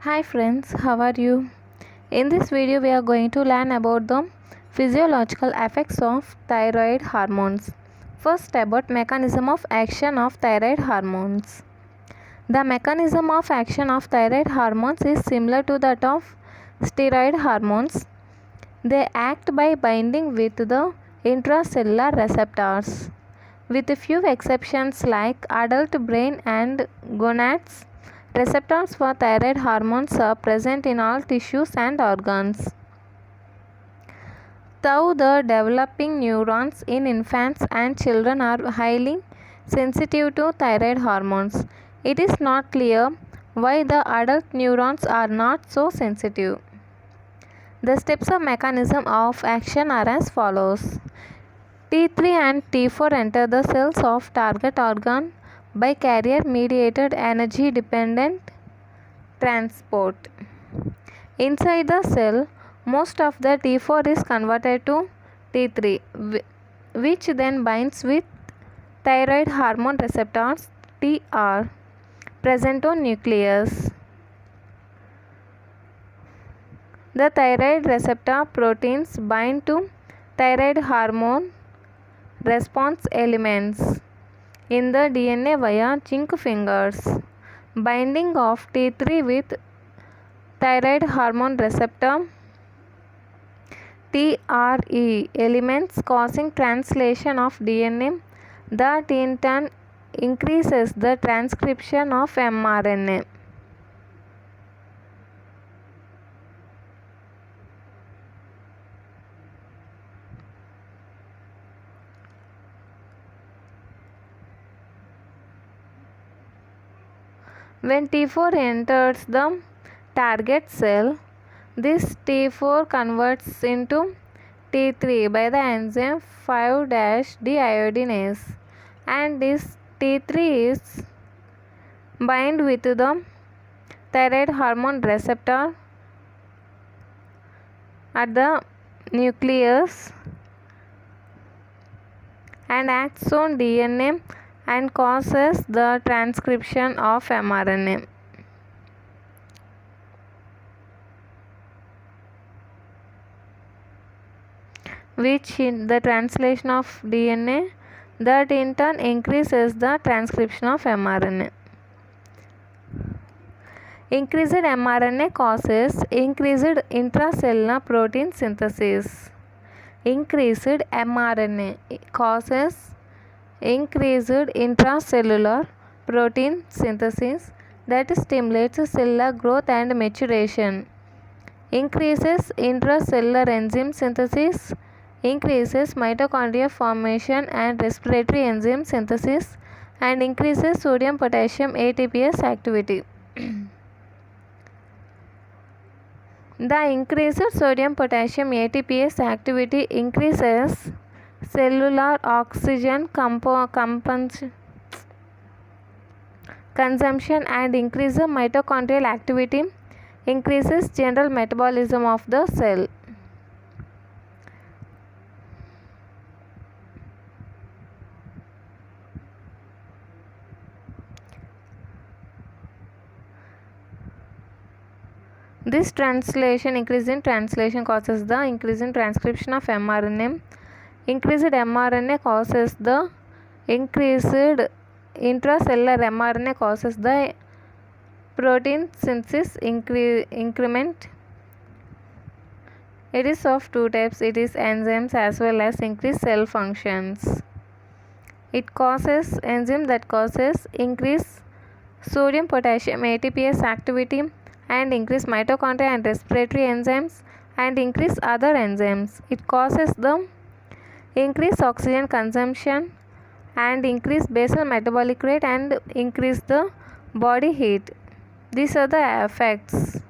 Hi friends, how are you? In this video we are going to learn about the physiological effects of thyroid hormones. First, about mechanism of action of thyroid hormones. The mechanism of action of thyroid hormones is similar to that of steroid hormones. They act by binding with the intracellular receptors. With a few exceptions like adult brain and gonads, receptors for thyroid hormones are present in all tissues and organs. Though the developing neurons in infants and children are highly sensitive to thyroid hormones, it is not clear why the adult neurons are not so sensitive. The steps of mechanism of action are as follows. T3 and T4 enter the cells of target organ by carrier mediated energy dependent transport. Inside the cell, most of the T4 is converted to T3, which then binds with thyroid hormone receptors TR present on nucleus. The thyroid receptor proteins bind to thyroid hormone response elements in the DNA via zinc fingers. Binding of T3 with thyroid hormone receptor TRE elements causing translation of DNA that in turn increases the transcription of mRNA. When T4 enters the target cell, this T4 converts into T3 by the enzyme 5-deiodinase, and this T3 is bind with the thyroid hormone receptor at the nucleus and acts on DNA and causes the transcription of mRNA. Which in the translation of DNA that in turn increases the transcription of mRNA. Increased mRNA causes increased intracellular protein synthesis. Increased mRNA causes increased intracellular protein synthesis that stimulates cellular growth and maturation. Increases intracellular enzyme synthesis. Increases mitochondria formation and respiratory enzyme synthesis, and increases sodium potassium ATPase activity. The increased sodium potassium ATPase activity increases cellular oxygen consumption and increases mitochondrial activity, increases general metabolism of the cell. This increase in translation causes the increase in transcription of mRNA. Increased mRNA causes the increased intracellular mRNA causes the protein synthesis increment. It is of two types. It is enzymes as well as increased cell functions. It causes enzyme that causes increased sodium potassium ATPase activity and increase mitochondria and respiratory enzymes and increase other enzymes. It causes the increase oxygen consumption and increase basal metabolic rate and increase the body heat. These are the effects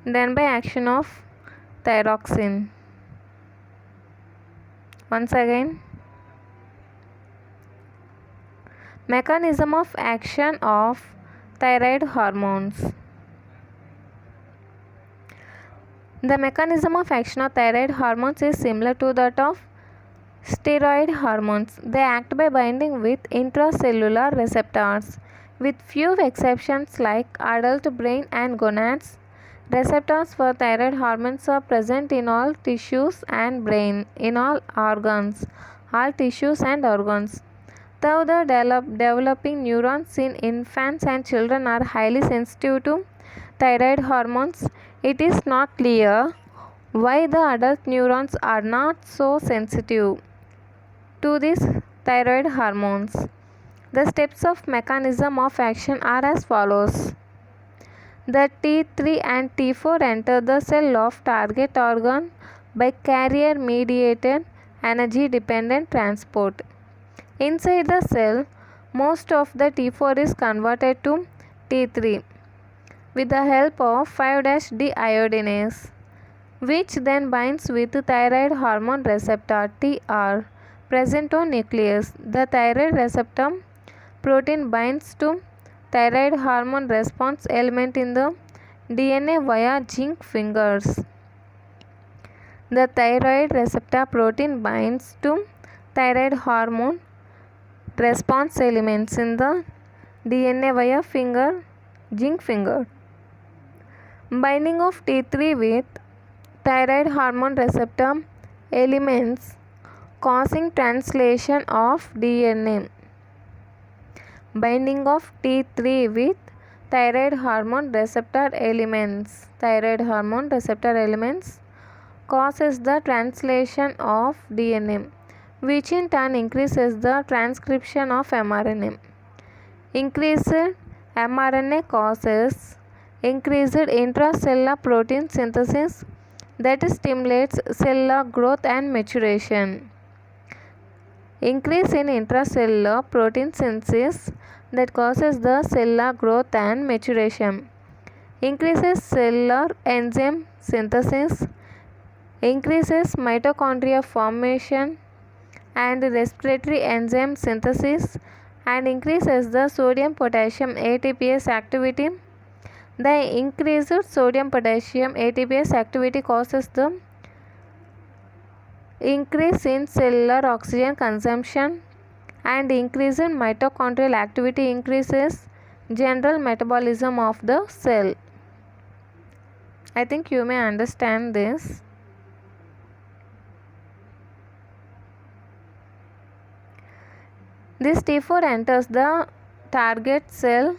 done by action of thyroxine. Once again, mechanism of action of thyroid hormones. The mechanism of action of thyroid hormones is similar to that of steroid hormones. They act by binding with intracellular receptors. With few exceptions like adult brain and gonads, receptors for thyroid hormones are present in all tissues and brain, in all tissues and organs. Though the developing neurons in infants and children are highly sensitive to thyroid hormones, it is not clear why the adult neurons are not so sensitive to these thyroid hormones. The steps of mechanism of action are as follows. The T3 and T4 enter the cell of target organ by carrier mediated energy dependent transport. Inside the cell, most of the T4 is converted to T3 with the help of 5-deiodinase, which then binds with thyroid hormone receptor TR present on nucleus. The thyroid receptor protein binds to thyroid hormone response element in the DNA via zinc fingers. The thyroid receptor protein binds to thyroid hormone response elements in the DNA via zinc finger. Binding of T3 with thyroid hormone receptor elements causing translation of DNA. Binding of T3 with thyroid hormone receptor elements causes the translation of DNA, which in turn increases the transcription of mRNA. Increased mRNA causes increased intracellular protein synthesis that stimulates cellular growth and maturation. Increase in intracellular protein synthesis that causes the cellular growth and maturation. Increases cellular enzyme synthesis, increases mitochondria formation and respiratory enzyme synthesis, and increases the sodium potassium ATPase activity. The increased sodium potassium ATPase activity causes the increase in cellular oxygen consumption, and increase in mitochondrial activity increases general metabolism of the cell. I think you may understand this. This T4 enters the target cell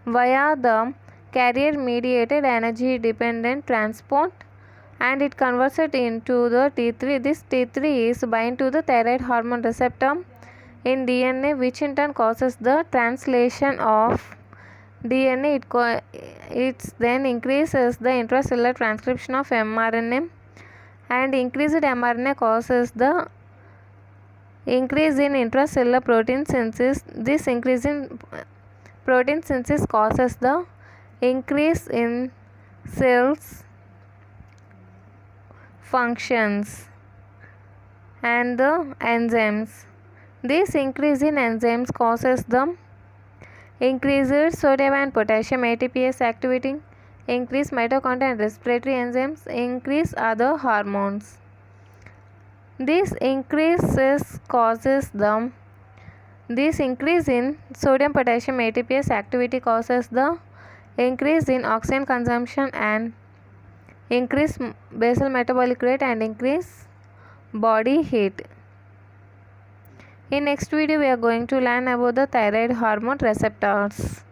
via the carrier mediated energy dependent transport, and it converts it into the T3. This T3 is bind to the thyroid hormone receptor in DNA, which in turn causes the translation of DNA. It then increases the intracellular transcription of mRNA, and increased mRNA causes the increase in intracellular protein synthesis. This increase in protein synthesis causes the increase in cells functions and the enzymes. This increase in enzymes causes the increased sodium and potassium ATPase activity, increase mitochondria and respiratory enzymes, increase other hormones. This increase in sodium potassium ATPase activity causes the increase in oxygen consumption and increase basal metabolic rate and increase body heat. In next video we are going to learn about the thyroid hormone receptors.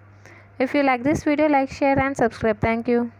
If you like this video, like, share and subscribe. Thank you.